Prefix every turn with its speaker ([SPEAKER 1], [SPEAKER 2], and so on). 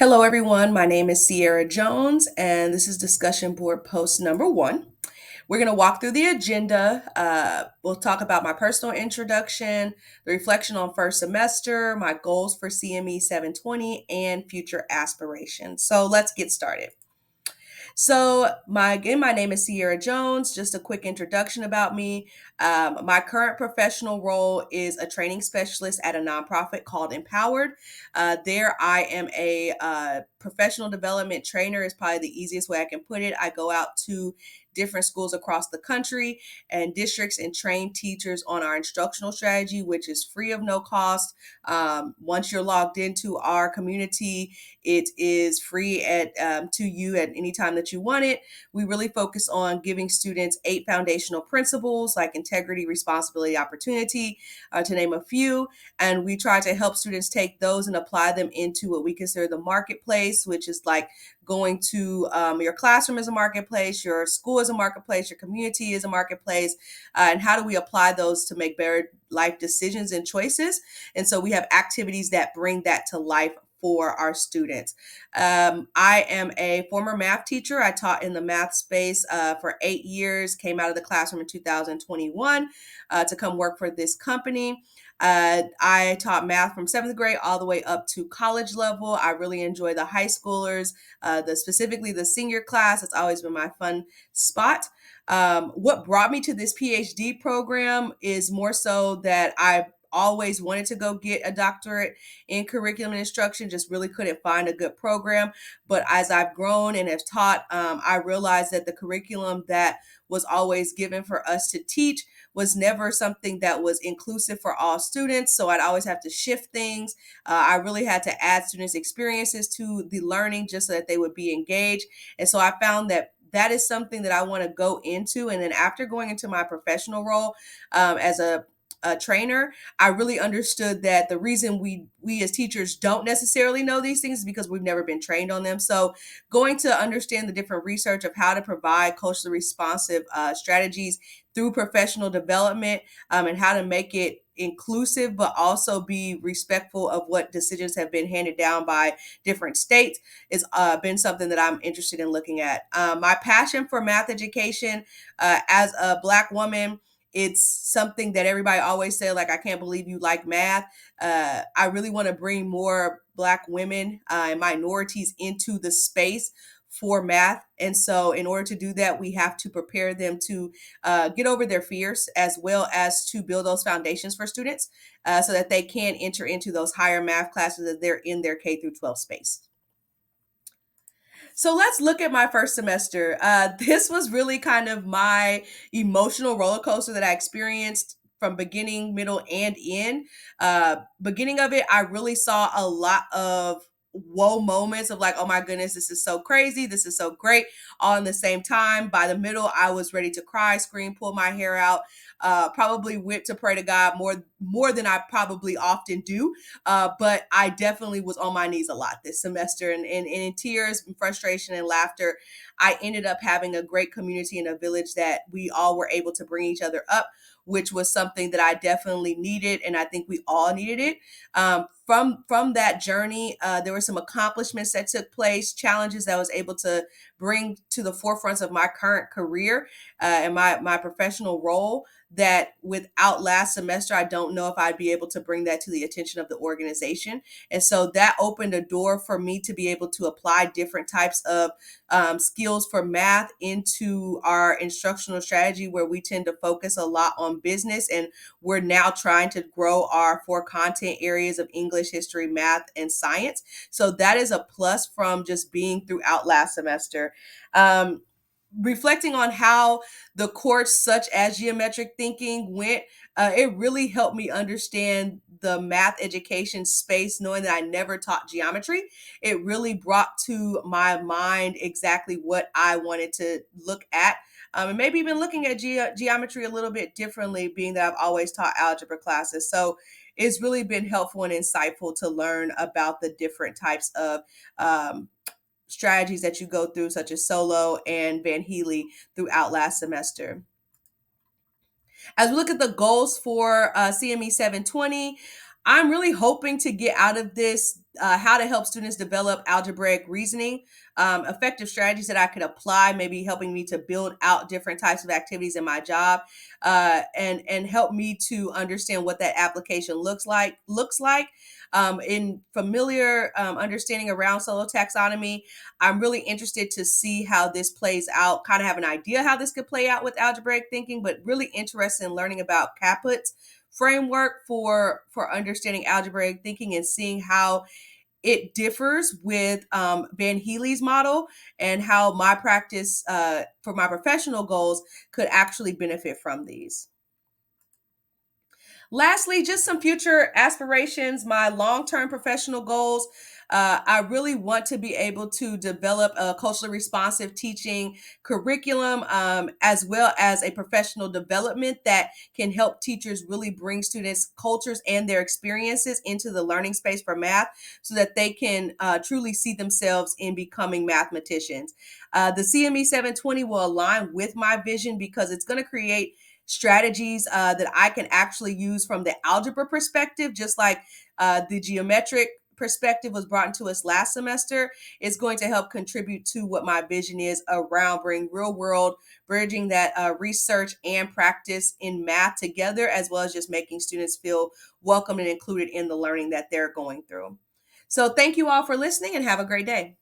[SPEAKER 1] Hello, everyone. My name is Sierra Jones, and this is discussion board post number one. We're going to walk through the agenda. We'll talk about my personal introduction, the reflection on first semester, my goals for CME 720, and future aspirations. So let's get started. My name is Sierra Jones. Just a quick introduction about me. My current professional role is a training specialist at a nonprofit called Empowered. There, I am a professional development trainer. Is probably the easiest way I can put it. I go out to different schools across the country and districts and train teachers on our instructional strategy, which is free of no cost. Once you're logged into our community, it is free to you at any time that you want it. We really focus on giving students 8 foundational principles like integrity, responsibility, opportunity, to name a few. And we try to help students take those and apply them into what we consider the marketplace, which is like going to your classroom as a marketplace, your school as a marketplace, your community as a marketplace, and how do we apply those to make better life decisions and choices. And so we have activities that bring that to life for our students. I am a former math teacher. I taught in the math space for 8 years, came out of the classroom in 2021 to come work for this company. I taught math from 7th grade all the way up to college level. I really enjoy the high schoolers, specifically the senior class. It's always been my fun spot. What brought me to this PhD program is more so that I always wanted to go get a doctorate in curriculum and instruction, just really couldn't find a good program. But as I've grown and have taught, I realized that the curriculum that was always given for us to teach was never something that was inclusive for all students. So I'd always have to shift things. I really had to add students' experiences to the learning just so that they would be engaged. And so I found that that is something that I want to go into. And then after going into my professional role as a trainer, I really understood that the reason we as teachers don't necessarily know these things is because we've never been trained on them. So going to understand the different research of how to provide culturally responsive strategies through professional development, and how to make it inclusive but also be respectful of what decisions have been handed down by different states has been something that I'm interested in looking at. My passion for math education, as a Black woman, it's something that everybody always say, like, I can't believe you like math. I really want to bring more Black women and minorities into the space for math. And so in order to do that, we have to prepare them to get over their fears, as well as to build those foundations for students so that they can enter into those higher math classes as they're in their K through 12 space. So let's look at my first semester. This was really kind of my emotional roller coaster that I experienced from beginning, middle, and end. Beginning of it, I really saw a lot of whoa moments of like, oh my goodness, this is so crazy, this is so great, all in the same time. By the middle, I was ready to cry, scream, pull my hair out. Probably went to pray to God more than I probably often do. But I definitely was on my knees a lot this semester, and in tears and frustration and laughter. I ended up having a great community and a village that we all were able to bring each other up, which was something that I definitely needed, and I think we all needed it. From that journey, there were some accomplishments that took place, challenges that I was able to bring to the forefronts of my current career and my professional role, that without last semester, I don't know if I'd be able to bring that to the attention of the organization. And so that opened a door for me to be able to apply different types of skills for math into our instructional strategy, where we tend to focus a lot on business. And we're now trying to grow our 4 content areas of English, history, math, and science. So that is a plus from just being throughout last semester. Reflecting on how the course such as geometric thinking went, it really helped me understand the math education space, knowing that I never taught geometry. It really brought to my mind exactly what I wanted to look at. And maybe even looking at geometry a little bit differently, being that I've always taught algebra classes. So it's really been helpful and insightful to learn about the different types of strategies that you go through, such as Solo and Van Healy, throughout last semester. As we look at the goals for CME 720, I'm really hoping to get out of this how to help students develop algebraic reasoning, effective strategies that I could apply, maybe helping me to build out different types of activities in my job, and help me to understand what that application looks like. In familiar understanding around solo taxonomy, I'm really interested to see how this plays out. Kind of have an idea how this could play out with algebraic thinking, but really interested in learning about Caput's framework for understanding algebraic thinking and seeing how it differs with Van Healy's model, and how my practice for my professional goals could actually benefit from these. Lastly, just some future aspirations, my long term professional goals. I really want to be able to develop a culturally responsive teaching curriculum, as well as a professional development that can help teachers really bring students' cultures and their experiences into the learning space for math so that they can truly see themselves in becoming mathematicians. The CME 720 will align with my vision because it's going to create strategies that I can actually use from the algebra perspective, just like the geometric perspective was brought into us last semester, is going to help contribute to what my vision is around bringing real world, bridging that research and practice in math together, as well as just making students feel welcome and included in the learning that they're going through. So thank you all for listening and have a great day.